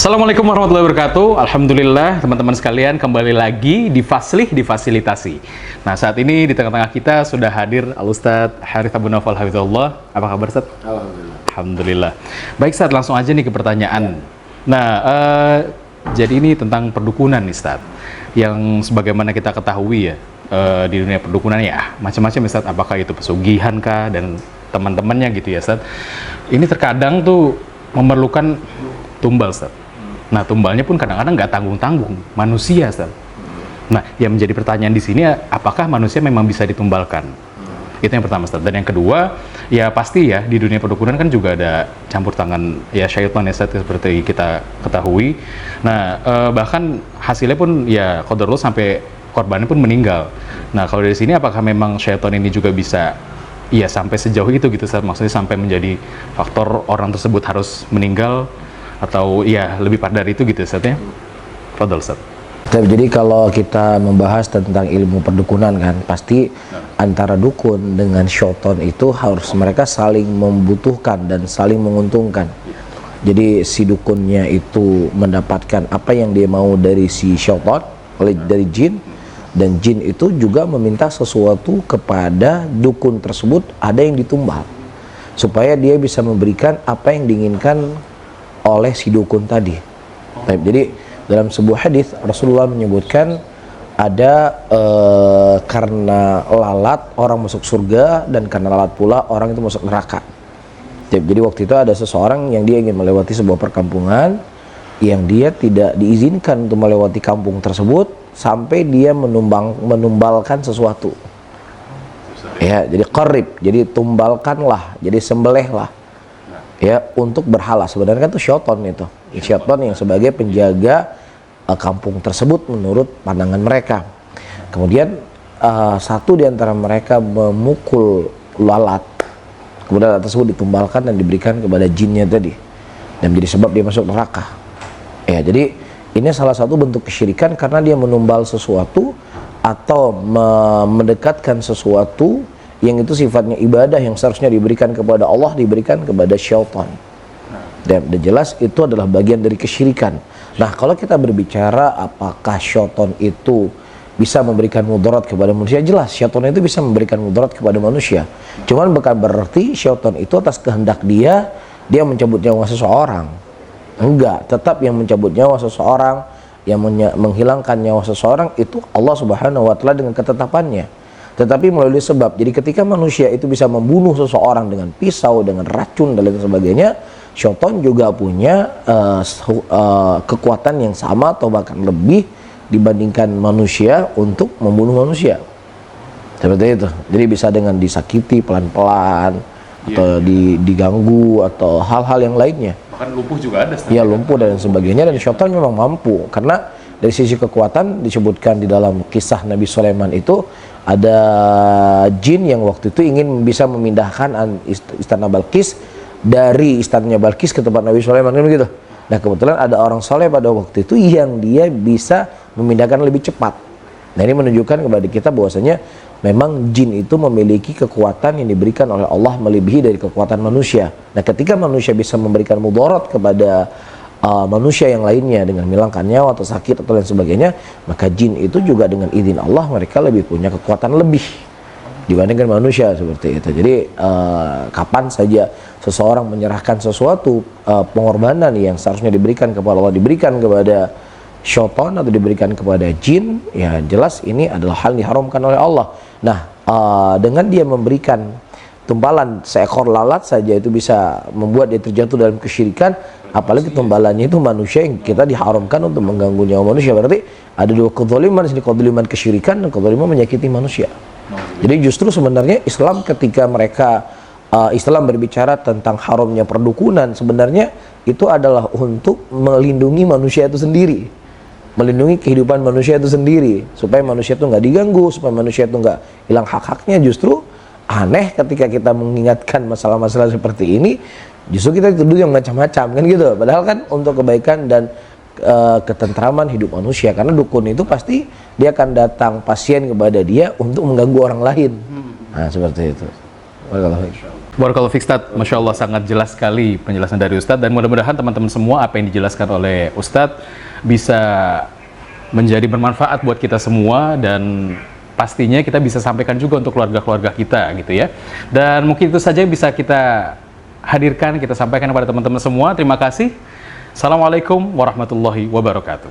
Assalamualaikum warahmatullahi wabarakatuh. Alhamdulillah teman-teman sekalian, kembali lagi di Faslih Difasilitasi. Nah, saat ini di tengah-tengah kita sudah hadir Al-Ustadz Harith Abu Naufal Hafizahullah. Apa kabar, Ustadz? Alhamdulillah. Alhamdulillah. Baik, Ustadz, langsung aja nih ke pertanyaan. Nah, jadi ini tentang perdukunan nih, Ustadz. Yang sebagaimana kita ketahui ya, di dunia perdukunan ya macam-macam, Ustadz. Apakah itu pesugihan kah dan teman-temannya gitu ya, Ustadz. Ini terkadang tuh memerlukan tumbal, Ustadz. Nah, tumbalnya pun kadang-kadang nggak tanggung-tanggung, manusia, Ustaz. Nah, yang menjadi pertanyaan di sini, apakah manusia memang bisa ditumbalkan? Itu yang pertama, Ustaz. Dan yang kedua, ya pasti ya, di dunia perdukunan kan juga ada campur tangan ya syaitan ya, Ustaz, seperti kita ketahui. Nah, bahkan hasilnya pun ya qadarullah sampai korbannya pun meninggal. Nah, kalau dari sini apakah memang syaitan ini juga bisa ya sampai sejauh itu gitu, Ustaz? Maksudnya sampai menjadi faktor orang tersebut harus meninggal, atau ya lebih pada dari itu gitu, Ustaz ya? Fadhal, Ustaz. Jadi kalau kita membahas tentang ilmu perdukunan kan, pasti antara dukun dengan syaitan itu harus mereka saling membutuhkan dan saling menguntungkan. Jadi si dukunnya itu mendapatkan apa yang dia mau dari si syaitan, dari jin, dan jin itu juga meminta sesuatu kepada dukun tersebut, ada yang ditumbal supaya dia bisa memberikan apa yang diinginkan oleh si dukun tadi. Jadi dalam sebuah hadis Rasulullah menyebutkan ada karena lalat orang masuk surga, dan karena lalat pula orang itu masuk neraka. Jadi waktu itu ada seseorang yang dia ingin melewati sebuah perkampungan yang dia tidak diizinkan untuk melewati kampung tersebut sampai dia menumbalkan sesuatu. Ya, jadi qarib, jadi tumbalkanlah, jadi sembelihlah. Ya, untuk berhala. Sebenarnya kan itu syaitan itu. Syaitan yang sebagai penjaga kampung tersebut menurut pandangan mereka. Kemudian satu di antara mereka memukul lalat. Kemudian lalat tersebut ditumbalkan dan diberikan kepada jinnya tadi. Dan menjadi sebab dia masuk neraka. Ya, jadi ini salah satu bentuk kesyirikan karena dia menumbal sesuatu atau mendekatkan sesuatu yang itu sifatnya ibadah yang seharusnya diberikan kepada Allah, diberikan kepada syaitan. Dan jelas itu adalah bagian dari kesyirikan. Nah, kalau kita berbicara apakah syaitan itu bisa memberikan mudarat kepada manusia, jelas syaitan itu bisa memberikan mudarat kepada manusia. Cuman bukan berarti syaitan itu atas kehendak dia mencabut nyawa seseorang. Enggak, tetap yang mencabut nyawa seseorang, yang menghilangkan nyawa seseorang itu Allah Subhanahu wa taala dengan ketetapannya. Tetapi melalui sebab. Jadi ketika manusia itu bisa membunuh seseorang dengan pisau, dengan racun dan lain sebagainya, syaitan juga punya kekuatan yang sama atau bahkan lebih dibandingkan manusia untuk membunuh manusia. Seperti itu. Jadi bisa dengan disakiti pelan-pelan, atau diganggu, atau hal-hal yang lainnya. Bahkan lumpuh juga ada. Ya, lumpuh dan sebagainya. Dan syaitan memang mampu. Karena dari sisi kekuatan disebutkan di dalam kisah Nabi Sulaiman itu, ada jin yang waktu itu ingin bisa memindahkan istana Balkis dari istananya Balkis ke tempat Nabi Sulaiman, kan begitu. Nah, kebetulan ada orang soleh pada waktu itu yang dia bisa memindahkan lebih cepat. Nah, ini menunjukkan kepada kita bahwasanya memang jin itu memiliki kekuatan yang diberikan oleh Allah melebihi dari kekuatan manusia. Nah, ketika manusia bisa memberikan mudarat kepada manusia yang lainnya dengan menghilangkan nyawa atau sakit atau lain sebagainya, maka jin itu juga dengan izin Allah mereka lebih punya kekuatan lebih dibandingkan manusia seperti itu. Jadi kapan saja seseorang menyerahkan sesuatu pengorbanan yang seharusnya diberikan kepada Allah diberikan kepada syaitan atau diberikan kepada jin, ya jelas ini adalah hal yang diharamkan oleh Allah. Nah, dengan dia memberikan tumbalan seekor lalat saja itu bisa membuat dia terjatuh dalam kesyirikan, apalagi tumbalannya itu manusia yang kita diharamkan untuk mengganggu nyawa manusia. Berarti ada dua kezaliman di sini, kezaliman kesyirikan dan kezaliman menyakiti manusia. Jadi justru sebenarnya Islam ketika mereka Islam berbicara tentang haramnya perdukunan, sebenarnya itu adalah untuk melindungi manusia itu sendiri, melindungi kehidupan manusia itu sendiri, supaya manusia itu nggak diganggu, supaya manusia itu nggak hilang hak-haknya. Justru aneh ketika kita mengingatkan masalah-masalah seperti ini, justru kita dituduh yang macam-macam, kan gitu. Padahal kan untuk kebaikan dan ketentraman hidup manusia, karena dukun itu pasti dia akan datang pasien kepada dia untuk mengganggu orang lain. Nah, seperti itu. Barakallahu fiik Ustadz, Masya Allah sangat jelas sekali penjelasan dari Ustadz, dan mudah-mudahan teman-teman semua apa yang dijelaskan oleh Ustadz bisa menjadi bermanfaat buat kita semua, dan pastinya kita bisa sampaikan juga untuk keluarga-keluarga kita gitu ya. Dan mungkin itu saja yang bisa kita hadirkan, kita sampaikan kepada teman-teman semua. Terima kasih. Assalamualaikum warahmatullahi wabarakatuh.